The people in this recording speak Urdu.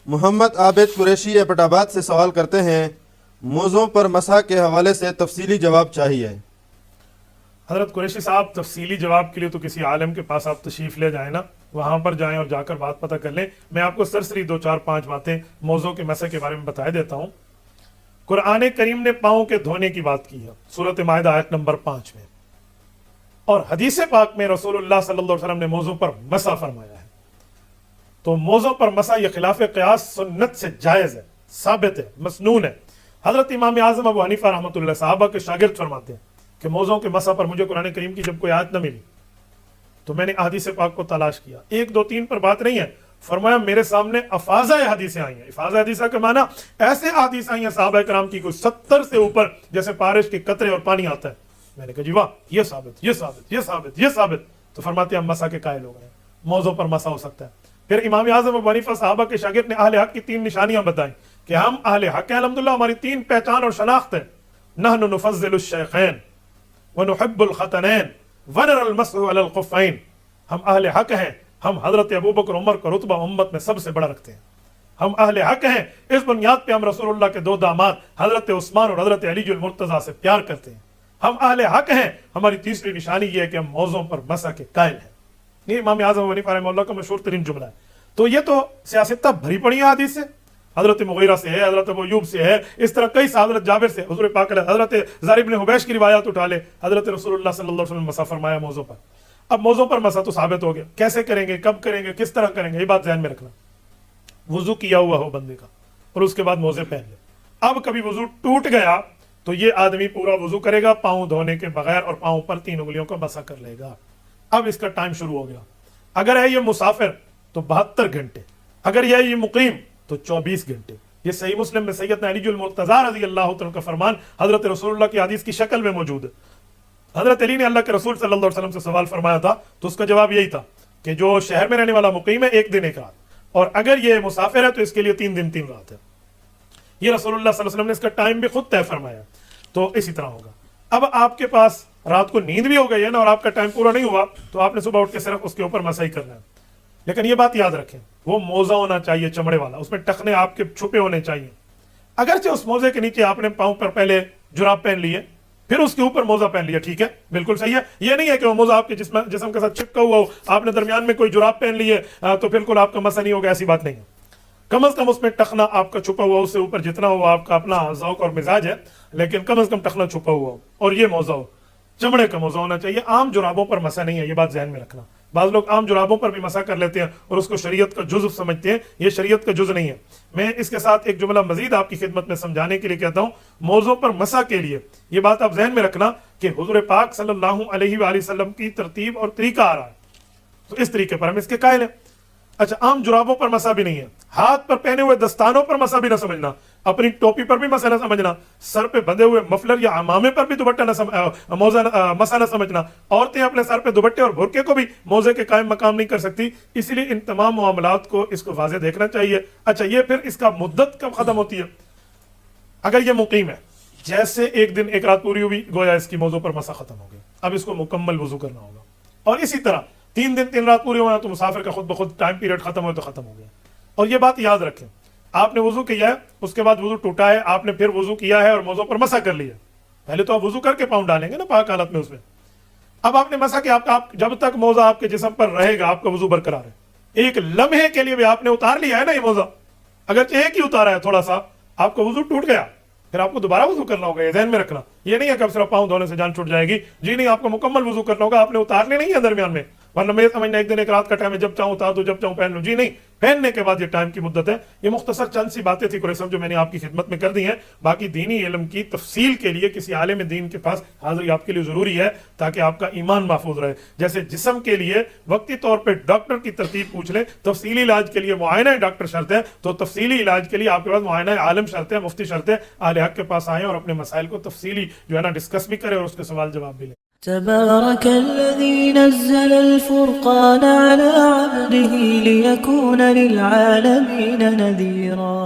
محمد عابد قریشی ایبٹ آباد سے سوال کرتے ہیں، موضوع پر مسح کے حوالے سے تفصیلی جواب چاہیے۔ حضرت قریشی صاحب، تفصیلی جواب کے لیے تو کسی عالم کے پاس آپ تشریف لے جائیں نا، وہاں پر جائیں اور جا کر بات پتہ کر لیں۔ میں آپ کو سرسری 2-4-5 باتیں موضوع کے مسح کے بارے میں بتا دیتا ہوں۔ قرآن کریم نے پاؤں کے دھونے کی بات کی ہے سورۃ مائدہ آیت نمبر 5 میں، اور حدیث پاک میں رسول اللہ صلی اللہ علیہ وسلم نے موضوع پر مسح فرمایا ہے۔ تو موضوع پر مسح یہ خلاف قیاس سنت سے جائز ہے، ثابت ہے، مسنون ہے۔ حضرت امام اعظم ابو حنیفہ رحمۃ اللہ صحابہ کے شاگرد فرماتے ہیں کہ موضوع کے مسح پر مجھے قرآن کریم کی جب کوئی آیت نہ ملی تو میں نے احادیث پاک کو تلاش کیا، 1 2 3 پر بات نہیں ہے، فرمایا میرے سامنے افاظہ حدیثیں آئی ہیں۔ افاظہ حدیثہ کے معنی ایسے احادیث آئی ہیں صحابہ کرام کی، کوئی 70 سے اوپر، جیسے بارش کے قطرے اور پانی آتا ہے۔ میں نے کہا جی واہ، یہ ثابت، یہ ثابت، یہ ثابت، یہ ثابت۔ تو فرماتے ہیں ہم مسح کے قائل ہو گئے، موضوع پر مسح ہو سکتا ہے۔ پھر امام اعظم ابو حنیفہ صحابہ کے شاگرد نے اہل حق کی 3 نشانیاں بتائیں کہ ہم اہل حق ہیں، الحمدللہ ہماری 3 پہچان اور شناخت ہے۔ نحن نفضل الشیخین ونحب الختنین ونرى المسح علی الخفین۔ ہم اہل حق ہیں، ہم حضرت ابوبکر عمر کا رتبہ امت میں سب سے بڑا رکھتے ہیں۔ ہم اہل حق ہیں، اس بنیاد پہ ہم رسول اللہ کے 2 داماد حضرت عثمان اور حضرت علی المرتضیٰ سے پیار کرتے ہیں۔ ہم اہل حق ہیں۔ ہماری تیسری نشانی یہ ہے کہ ہم موضوع پر مسح کے قائل ہیں۔ یہ امام اعظم ابو حنیفہ رحمہ اللہ کا مشہور ترین جملہ ہے۔ تو یہ تو سیاستہ بھری پڑی ہے حدیث سے، حضرت مغیرہ سے ہے، حضرت ابو ایوب سے ہے، اس طرح کئی سے، حضرت جابر سے، حضور پاک علیہ، حضرت زر بن حبیش کی روایات اٹھا لے، حضرت رسول اللہ صلی اللہ علیہ وسلم نے مسح فرمایا موضوع پر۔ اب موضوع پر مسح تو ثابت ہو گیا، کیسے کریں گے، کب کریں گے، کس طرح کریں گے، یہ بات ذہن میں رکھنا۔ وضو کیا ہوا ہو بندے کا اور اس کے بعد موزے پہن لے۔ اب کبھی وضو ٹوٹ گیا تو یہ آدمی پورا وضو کرے گا پاؤں دھونے کے بغیر، اور پاؤں پر 3 انگلیوں کا مسح کر لے گا۔ اب اس کا ٹائم شروع ہو گیا۔ اگر ہے یہ مسافر تو 72 گھنٹے، اگر یہ مقیم تو 24 گھنٹے۔ یہ صحیح مسلم میں سیدنا علی المرتضیٰ رضی اللہ تعالیٰ کا فرمان حضرت رسول اللہ کی حدیث کی شکل میں موجود ہے۔ حضرت علی نے اللہ کے رسول صلی اللہ علیہ وسلم سے سوال فرمایا تھا تو اس کا جواب یہی تھا کہ جو شہر میں رہنے والا مقیم ہے 1 دن 1 رات، اور اگر یہ مسافر ہے تو اس کے لیے 3 دن 3 رات ہے۔ یہ رسول اللہ صلی اللہ علیہ وسلم نے اس کا ٹائم بھی خود طے فرمایا۔ تو اسی طرح ہوگا۔ اب آپ کے پاس رات کو نیند بھی ہو گئی ہے نا، اور آپ کا ٹائم پورا نہیں ہوا تو آپ نے صبح اٹھ کے صرف اس کے اوپر مسح ہی کرنا ہے۔ لیکن یہ بات یاد رکھیں، وہ موزہ ہونا چاہیے چمڑے والا، اس میں ٹخنے آپ کے چھپے ہونے چاہیے۔ اگرچہ اس موزے کے نیچے آپ نے پاؤں پر پہلے جراب پہن لیے، پھر اس کے اوپر موزہ پہن لیا، ٹھیک ہے، بالکل صحیح ہے۔ یہ نہیں ہے کہ وہ موزہ آپ کے جسم کے ساتھ چپکا ہوا ہو، آپ نے درمیان میں کوئی جراب پہن لیے تو بالکل آپ کا مسح نہیں ہوگا، ایسی بات نہیں ہے۔ کم از کم اس میں ٹخنا آپ کا چھپا ہوا، اس سے اوپر جتنا ہو آپ کا اپنا ذوق اور مزاج ہے، لیکن کم از کم ٹخنا چھپا ہوا ہو، اور یہ موزہ ہو، چمڑے کا موزہ ہونا چاہیے۔ عام جرابوں پر مسح نہیں ہے، یہ بات ذہن میں رکھنا۔ بعض لوگ عام جرابوں پر بھی مسح کر لیتے ہیں اور اس کو شریعت کا جزو سمجھتے ہیں، یہ شریعت کا جزو نہیں ہے۔ میں اس کے ساتھ ایک جملہ مزید آپ کی خدمت میں سمجھانے کے لیے کہتا ہوں۔ موضوع پر مسح کے لیے یہ بات آپ ذہن میں رکھنا کہ حضور پاک صلی اللہ علیہ وآلہ وسلم کی ترتیب اور طریقہ آ رہا ہے، تو اس طریقے پر ہم اس کے قائل ہیں۔ اچھا، عام جرابوں پر مسح بھی نہیں ہے، ہاتھ پر پہنے ہوئے دستانوں پر مسح بھی نہ سمجھنا، اپنی ٹوپی پر بھی مسح نہ سمجھنا، سر پہ بندھے ہوئے مفلر یا عمامے پر بھی دوپٹہ مسح نہ سمجھنا۔ عورتیں اپنے سر پہ دوپٹے اور برقعے کو بھی موزے کے قائم مقام نہیں کر سکتی۔ اس لیے ان تمام معاملات کو اس کو واضح دیکھنا چاہیے۔ اچھا، یہ پھر اس کا مدت کب ختم ہوتی ہے؟ اگر یہ مقیم ہے، جیسے 1 دن 1 رات پوری ہوئی، گویا اس کی موضوع پر مسح ختم ہو گیا، اب اس کو مکمل وضو کرنا ہوگا۔ اور اسی طرح 3 دن 3 رات پوری ہونا تو مسافر کا خود بخود ٹائم پیریڈ ختم ہو تو ختم ہو گیا۔ اور یہ بات یاد رکھیں، آپ نے وضو کیا ہے، اس کے بعد وضو ٹوٹا ہے، آپ نے پھر وضو کیا ہے اور موضوع پر مسح کر لیا۔ پہلے تو آپ وضو کر کے پاؤں ڈالیں گے نا پاک حالت میں، اس میں اب آپ نے مسح کیا، آپ جب تک موزہ آپ کے جسم پر رہے گا آپ کا وضو برقرار ہے۔ 1 لمحے کے لیے بھی آپ نے اتار لیا ہے نا یہ موزہ، اگرچہ ایک ہی اتارا ہے تھوڑا سا، آپ کا وضو ٹوٹ گیا، پھر آپ کو دوبارہ وضو کرنا ہوگا، یہ ذہن میں رکھنا۔ یہ نہیں ہے کہ اب صرف پاؤں دھونے سے جان چھوٹ جائے گی، جی نہیں، آپ کو مکمل وضو کرنا ہوگا، آپ نے اتارنے نہیں ہے درمیان میں، ورنہ میں سمجھنا 1 دن 1 رات کا ٹائم ہے، جب چاہوں اتار دو، جب چاہوں پہن لوں، جی نہیں، پہننے کے بعد یہ ٹائم کی مدت ہے۔ یہ مختصر چند سی باتیں تھی قریش صاحب جو میں نے آپ کی خدمت میں کر دی ہیں۔ باقی دینی علم کی تفصیل کے لیے کسی عالم دین کے پاس حاضری آپ کے لیے ضروری ہے تاکہ آپ کا ایمان محفوظ رہے۔ جیسے جسم کے لیے وقتی طور پہ ڈاکٹر کی ترتیب پوچھ لیں، تفصیلی علاج کے لیے معائنہ ڈاکٹر شرط ہے، تو تفصیلی علاج کے لیے آپ کے پاس معائنہ عالم شرط ہے، مفتی شرط ہے۔ اہل حق کے پاس آئیں اور اپنے مسائل کو تفصیلی جو ہے نا ڈسکس بھی کریں اور اس کے سوال جواب بھی لیں۔ تبارك الذي نزل الفرقان على عبده ليكون للعالمين نذيرا